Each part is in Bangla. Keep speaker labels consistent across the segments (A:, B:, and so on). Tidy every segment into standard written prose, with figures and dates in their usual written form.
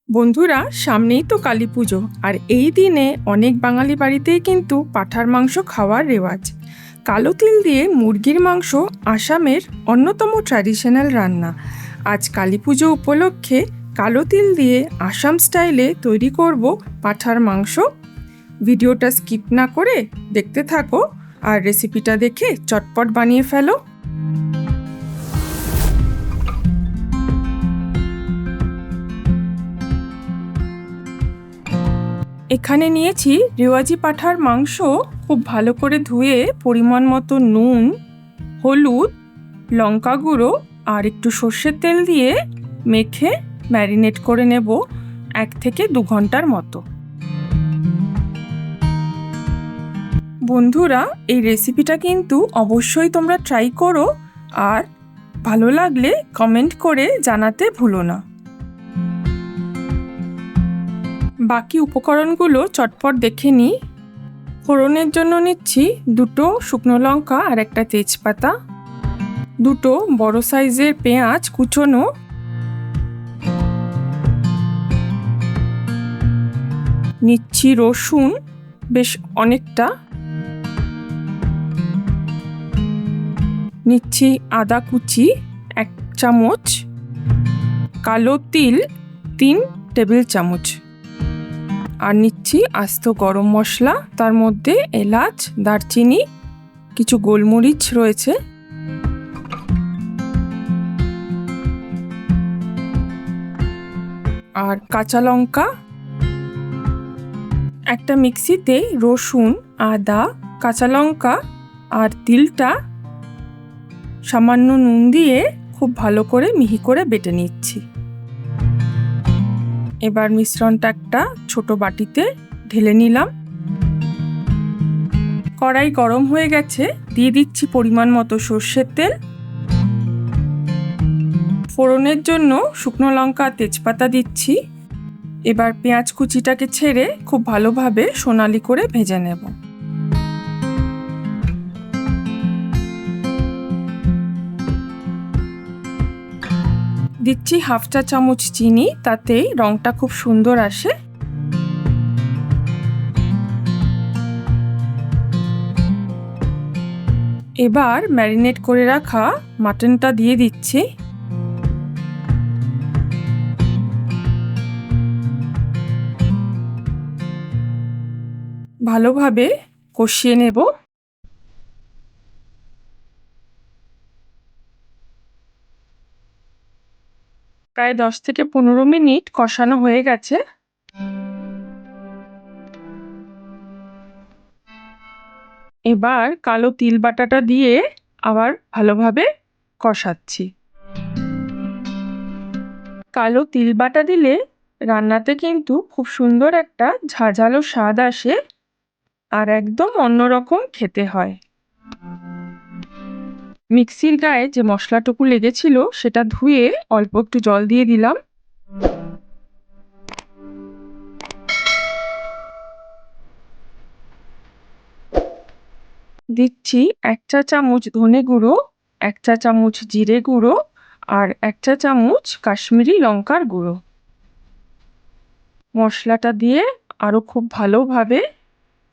A: বন্ধুরা, সামনেই তো কালী পুজো। আর এই দিনে অনেক বাঙালি বাড়িতেই কিন্তু পাঁঠার মাংস খাওয়ার রেওয়াজ। কালো তিল দিয়ে মুরগির মাংস আসামের অন্যতম ট্র্যাডিশনাল রান্না। আজ কালী পুজো উপলক্ষে কালো তিল দিয়ে আসাম স্টাইলে তৈরি করব পাঁঠার মাংস। ভিডিওটা স্কিপ না করে দেখতে থাকো আর রেসিপিটা দেখে চটপট বানিয়ে ফেলো। এখানে নিয়েছি রেওয়াজি পাঁঠার মাংস। খুব ভালো করে ধুয়ে পরিমাণ মতো নুন, হলুদ, লঙ্কা গুঁড়ো আর একটু সর্ষের তেল দিয়ে মেখে ম্যারিনেট করে নেব 1 থেকে 2 ঘন্টার মতো। বন্ধুরা, এই রেসিপিটা কিন্তু অবশ্যই তোমরা ট্রাই করো আর ভালো লাগলে কমেন্ট করে জানাতে ভুলো না। বাকি উপকরণগুলো চটপট দেখে নিই। ফোড়নের জন্য নিচ্ছি 2টো শুকনো লঙ্কা আর একটা তেজপাতা, 2টো বড় সাইজের পেঁয়াজ কুচোনো, নিচ্ছি রসুন বেশ অনেকটা, নিচ্ছি আদা কুচি 1 চামচ, কালো তিল 3 টেবিল চামচ, আর নিচ্ছি আস্ত গরম মশলা, তার মধ্যে এলাচ, দারচিনি, কিছু গোলমরিচ রয়েছে, আর কাঁচা লঙ্কা। একটা মিক্সিতে রসুন, আদা, কাঁচা লঙ্কা আর তিলটা সামান্য নুন দিয়ে খুব ভালো করে মিহি করে বেটে নিচ্ছি। এবার মিশ্রণটা একটা ছোট বাটিতে ঢেলে নিলাম। কড়াই গরম হয়ে গেছে, দিয়ে দিচ্ছি পরিমাণ মতো সর্ষের তেল। ফোড়নের জন্য শুকনো লঙ্কা তেজপাতা দিচ্ছি। এবার পেঁয়াজ কুচিটাকে ছেড়ে খুব ভালোভাবে সোনালি করে ভেজে নেব। দিচ্ছি 1/2 চা চামচ চিনি, তাতেই রংটা খুব সুন্দর আসে। এবার ম্যারিনেট করে রাখা মাটনটা দিয়ে দিচ্ছি। ভালোভাবে কষিয়ে নেব। প্রায় 10 থেকে 15 মিনিট কষানো হয়ে গেছে। এবার কালো তিল বাটাটা দিয়ে আবার ভালোভাবে কষাচ্ছি। কালো তিল বাটা দিলে রান্নাতে কিন্তু খুব সুন্দর একটা ঝাঁঝালো স্বাদ আসে আর একদম অন্যরকম খেতে হয়। মিক্সির গায়ে যে মশলাটুকু লেগেছিল সেটা ধুয়ে অল্প একটু জল দিয়ে দিলাম। দিচ্ছি 1 চা চামচ ধনে গুঁড়ো, 1 চা চামচ জিরে গুঁড়ো আর 1 চা চামচ কাশ্মীরি লঙ্কার গুঁড়ো। মশলাটা দিয়ে আরও খুব ভালোভাবে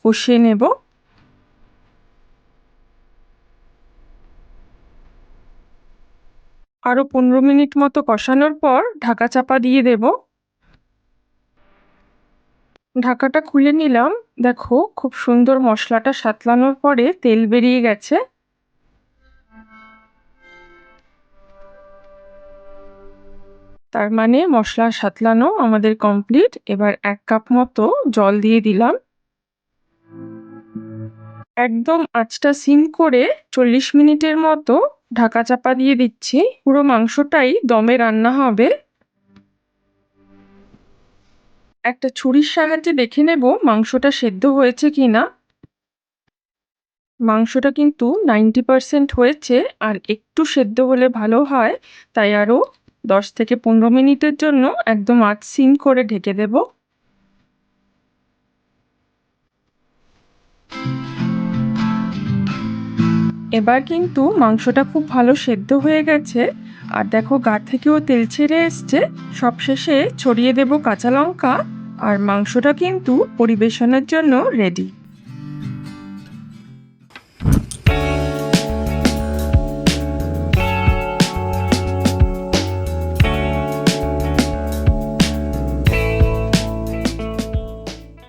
A: কষিয়ে নেব। আরও 15 মিনিট মতো কষানোর পর ঢাকা চাপা দিয়ে দেব। ঢাকাটা খুলে নিলাম। দেখো, খুব সুন্দর মশলাটা সাতলানোর পরে তেল বেরিয়ে গেছে। তার মানে মশলা সাতলানো আমাদের কমপ্লিট। এবার 1 কাপ মতো জল দিয়ে দিলাম। একদম আঁচটা সিম করে 40 মিনিটের মতো ঢাকা চাপা দিয়ে দিচ্ছি। পুরো মাংসটাই দমে রান্না হবে। একটা ছুরির সাহায্যে দেখে নেব মাংসটা সেদ্ধ হয়েছে কিনা। মাংসটা কিন্তু 90% হয়েছে, আর একটু সেদ্ধ হলে ভালো হয়, তাই আরও 10 থেকে 15 মিনিটের জন্য একদম আঁচ সিম করে ঢেকে দেব। এবার কিন্তু মাংসটা খুব ভালো সেদ্ধ হয়ে গেছে, আর দেখো গা থেকেও তেল ছেড়ে এসছে। সবশেষে ছড়িয়ে দেব কাঁচা লঙ্কা, আর মাংসটা কিন্তু পরিবেশনের জন্য রেডি।